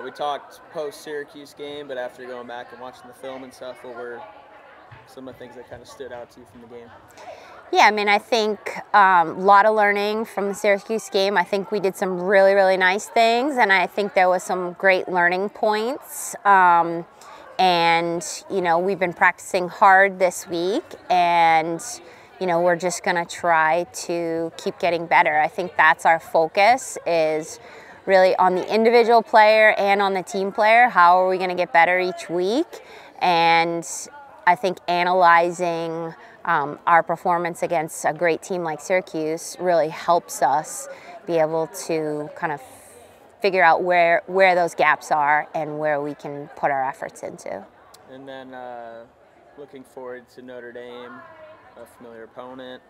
we talked post-Syracuse game, but after going back and watching the film and stuff, what were some of the things that kind of stood out to you from the game? Yeah, I mean, I think a lot of learning from the Syracuse game. I think we did some really, really nice things, and I think there was some great learning points. And, we've been practicing hard this week, and, we're just going to try to keep getting better. I think that's our focus, is really on the individual player and on the team player. How are we going to get better each week? And I think analyzing our performance against a great team like Syracuse really helps us be able to kind of figure out where those gaps are and where we can put our efforts into. And then looking forward to Notre Dame, a familiar opponent,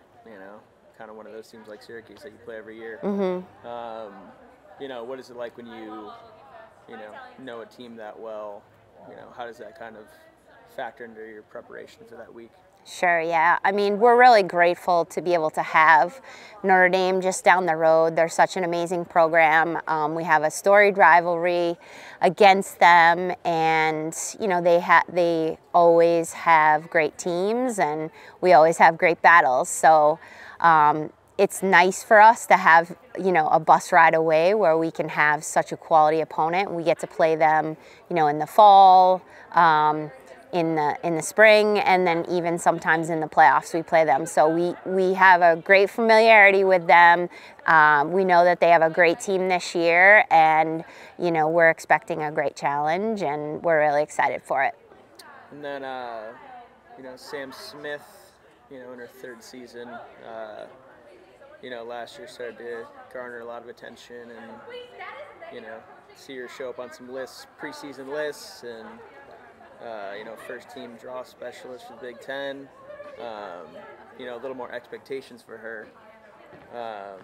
kind of one of those teams like Syracuse that you play every year. What is it like when you know a team that well? How does that kind of factor into your preparation for that week? Sure, yeah. I mean, we're really grateful to be able to have Notre Dame just down the road. They're such an amazing program. We have a storied rivalry against them, and they always have great teams, and we always have great battles. So it's nice for us to have a bus ride away where we can have such a quality opponent. We get to play them in the fall, in the spring, and then even sometimes in the playoffs we play them. So we have a great familiarity with them. We know that they have a great team this year, and we're expecting a great challenge, and we're really excited for it. And then Sam Smith, in her third season, last year started to garner a lot of attention, and see her show up on some lists, preseason lists, and first team draw specialist for the Big Ten. A little more expectations for her. How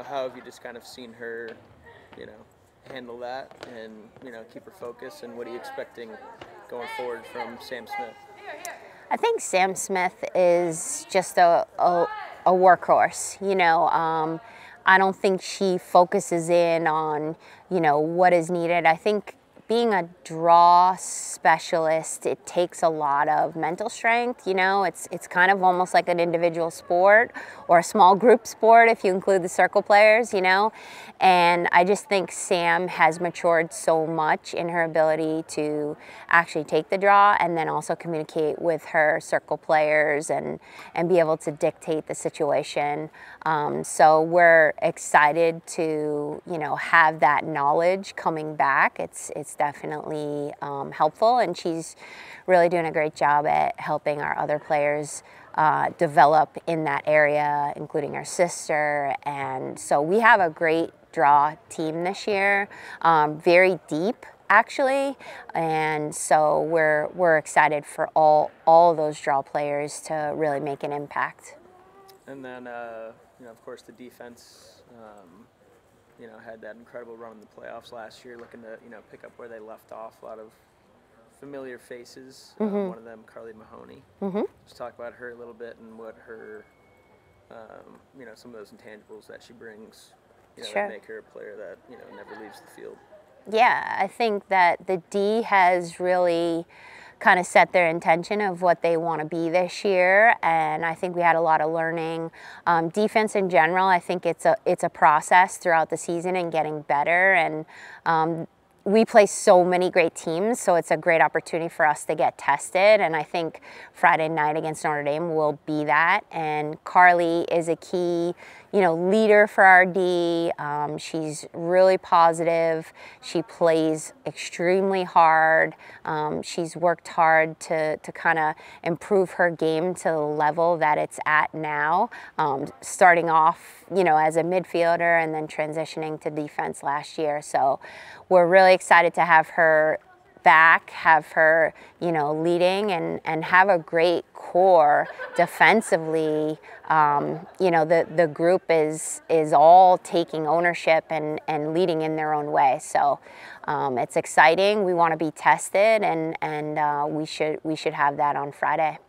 have you just kind of seen her, handle that and, keep her focus, and what are you expecting going forward from Sam Smith? I think Sam Smith is just a workhorse. I don't think she focuses in on, what is needed. I think being a draw specialist, it takes a lot of mental strength. It's kind of almost like an individual sport or a small group sport if you include the circle players, And I just think Sam has matured so much in her ability to actually take the draw and then also communicate with her circle players and be able to dictate the situation. So we're excited to, have that knowledge coming back. It's definitely helpful, and she's really doing a great job at helping our other players develop in that area, including our sister. And so we have a great draw team this year, very deep actually, and so we're excited for all of those draw players to really make an impact. And then of course the defense had that incredible run in the playoffs last year, looking to pick up where they left off. A lot of familiar faces. One of them, Carleigh Mahoney. Just talk about her a little bit and what her, some of those intangibles that she brings, Sure. that make her a player that never leaves the field. Yeah, I think that the D has really kind of set their intention of what they want to be this year, and I think we had a lot of learning. Defense in general, I think it's a process throughout the season and getting better, and we play so many great teams, so it's a great opportunity for us to get tested, and I think Friday night against Notre Dame will be that. And Carleigh is a key leader for our D. She's really positive. She plays extremely hard. She's worked hard to kind of improve her game to the level that it's at now, starting off as a midfielder and then transitioning to defense last year. So we're really excited to have her back, have her leading, and have a great core defensively. The group is all taking ownership and leading in their own way. So it's exciting. We want to be tested, and we should have that on Friday.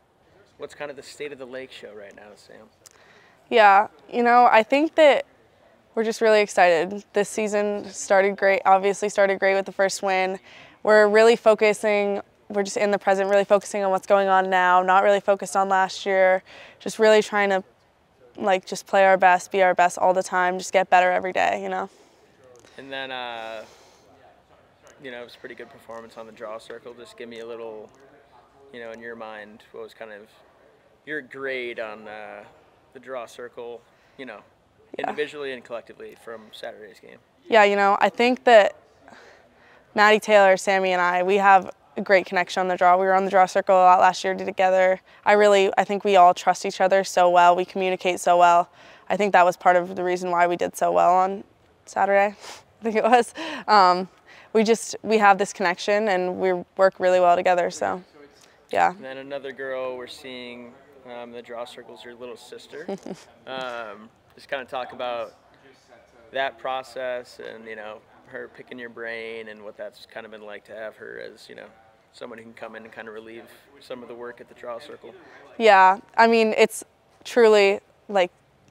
What's kind of the state of the Lake show right now, Sam? Yeah, I think that We're just really excited. This season started great, obviously started great with the first win. We're just in the present, really focusing on what's going on now, not really focused on last year, just really trying to just play our best, be our best all the time, just get better every day, you know. And then, it was a pretty good performance on the draw circle. Just give me a little, in your mind, what was kind of your grade on the draw circle, individually and collectively from Saturday's game? Yeah, I think that Maddie Taylor, Sammy, and I, we have a great connection on the draw. We were on the draw circle a lot last year together. I think we all trust each other so well. We communicate so well. I think that was part of the reason why we did so well on Saturday. I think it was. We have this connection and we work really well together. So, yeah. And then another girl we're seeing the draw circle is your little sister. Just kind of talk about that process and her picking your brain and what that's kind of been like to have her as someone who can come in and kind of relieve some of the work at the draw circle. Yeah, I mean, it's truly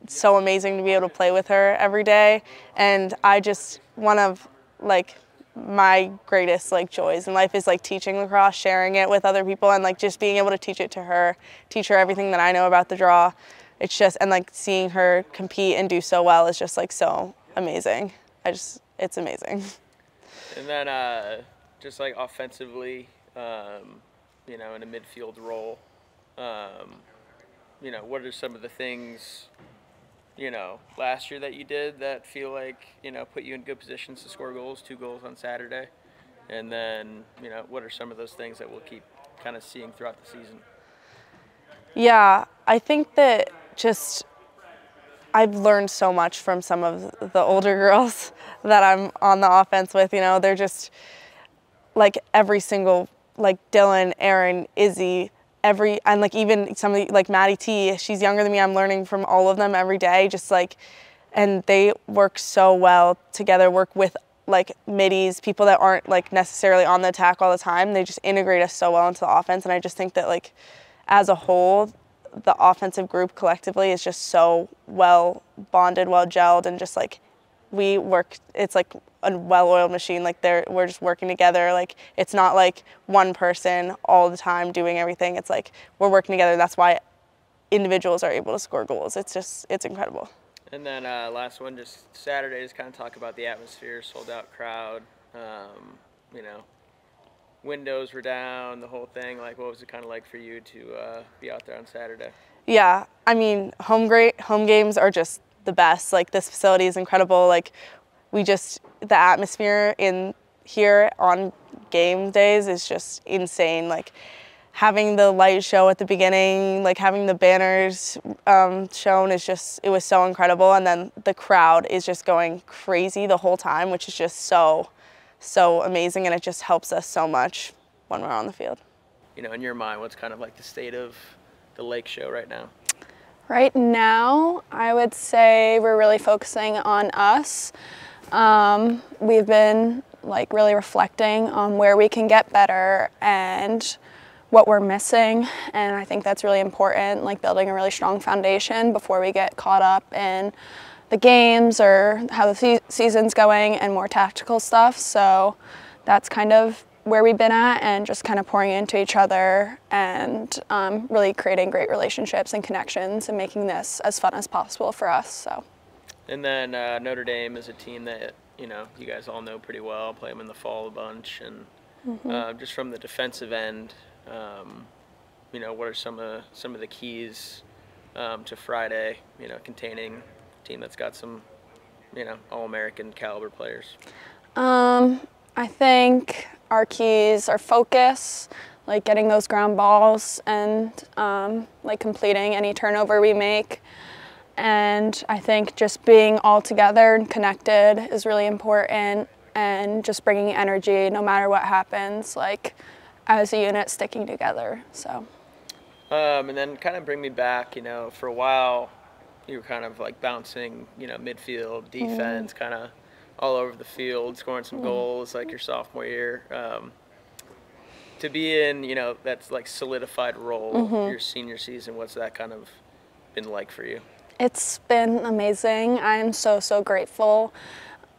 so amazing to be able to play with her every day, and one of my greatest joys in life is teaching lacrosse, sharing it with other people, and just being able to teach it to her, teach her everything that I know about the draw. It's just, and seeing her compete and do so well is just so amazing. It's amazing. And then just offensively, in a midfield role, what are some of the things, last year that you did that feel put you in good positions to score goals, 2 goals on Saturday? And then, what are some of those things that we'll keep kind of seeing throughout the season? Yeah, I think that I've learned so much from some of the older girls that I'm on the offense with. They're just every single, Dylan, Erin, Izzy, and even some of the, Maddie T, she's younger than me. I'm learning from all of them every day, and they work so well together, work with middies, people that aren't necessarily on the attack all the time. They just integrate us so well into the offense, and I just think that as a whole, the offensive group collectively is just so well bonded, well gelled, and just we work, it's a well-oiled machine. We're just working together. It's not one person all the time doing everything. It's we're working together. That's why individuals are able to score goals. It's incredible. And then last one, just Saturdays, kind of talk about the atmosphere, sold out crowd, windows were down, the whole thing. What was it kind of like for you to be out there on Saturday? Yeah, I mean, home games are just the best. This facility is incredible. The atmosphere in here on game days is just insane. Having the light show at the beginning, having the banners shown it was so incredible. And then the crowd is just going crazy the whole time, which is just so amazing, and it just helps us so much when we're on the field. In your mind, what's kind of the state of the Lake Show right now? Right now, I would say we're really focusing on us. We've been really reflecting on where we can get better and what we're missing, and I think that's really important, building a really strong foundation before we get caught up in the games or how the season's going and more tactical stuff. So that's kind of where we've been at, and just kind of pouring into each other and really creating great relationships and connections and making this as fun as possible for us. So. And then Notre Dame is a team that you guys all know pretty well, play them in the fall a bunch, and just from the defensive end, what are some of the keys to Friday, containing a team that's got some All-American caliber players? I think our keys are focus, getting those ground balls and completing any turnover we make. And I think just being all together and connected is really important, and just bringing energy no matter what happens, as a unit sticking together. So. And then kind of bring me back, for a while you were kind of bouncing, midfield, defense, kind of all over the field, scoring some goals your sophomore year. To be in, that's solidified role your senior season, what's that kind of been like for you? It's been amazing. I'm so grateful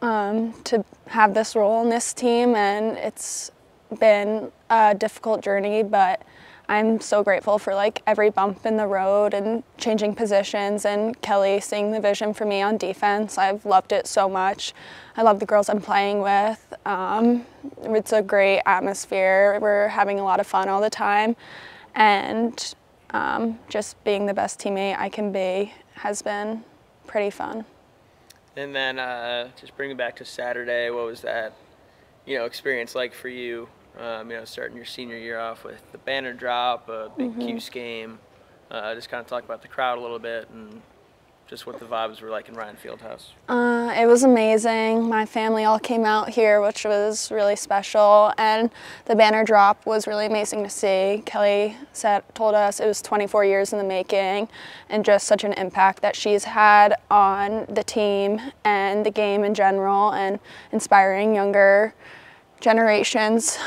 to have this role in this team, and it's been a difficult journey, but I'm so grateful for like every bump in the road and changing positions, and Kelly seeing the vision for me on defense. I've loved it so much. I love the girls I'm playing with. It's a great atmosphere. We're having a lot of fun all the time, and just being the best teammate I can be has been pretty fun. And then just bring it back to Saturday. What was that, experience like for you? Starting your senior year off with the banner drop, a big Cuse game. Just kind of talk about the crowd a little bit and just what the vibes were like in Ryan Fieldhouse. It was amazing. My family all came out here, which was really special, and the banner drop was really amazing to see. Kelly told us it was 24 years in the making, and just such an impact that she's had on the team and the game in general, and inspiring younger generations.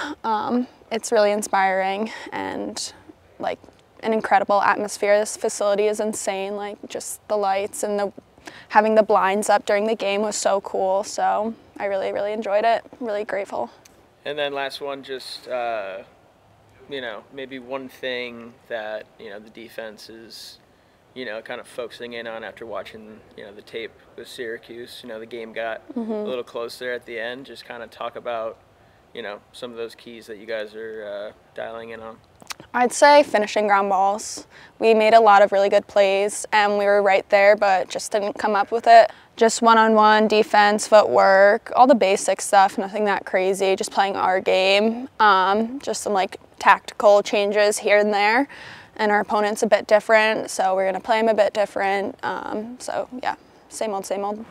It's really inspiring, and like an incredible atmosphere. This facility is insane. Like just the lights and having the blinds up during the game was so cool. So I really enjoyed it. Really grateful. And then last one, just maybe one thing that the defense is kind of focusing in on after watching the tape with Syracuse. The game got a little close there at the end. Just kind of talk about some of those keys that you guys are dialing in on. I'd say finishing ground balls. We made a lot of really good plays, and we were right there, but just didn't come up with it. Just one-on-one defense, footwork, all the basic stuff, nothing that crazy, just playing our game. Just some like tactical changes here and there, and our opponent's a bit different, so we're gonna play them a bit different. So yeah, same old, same old.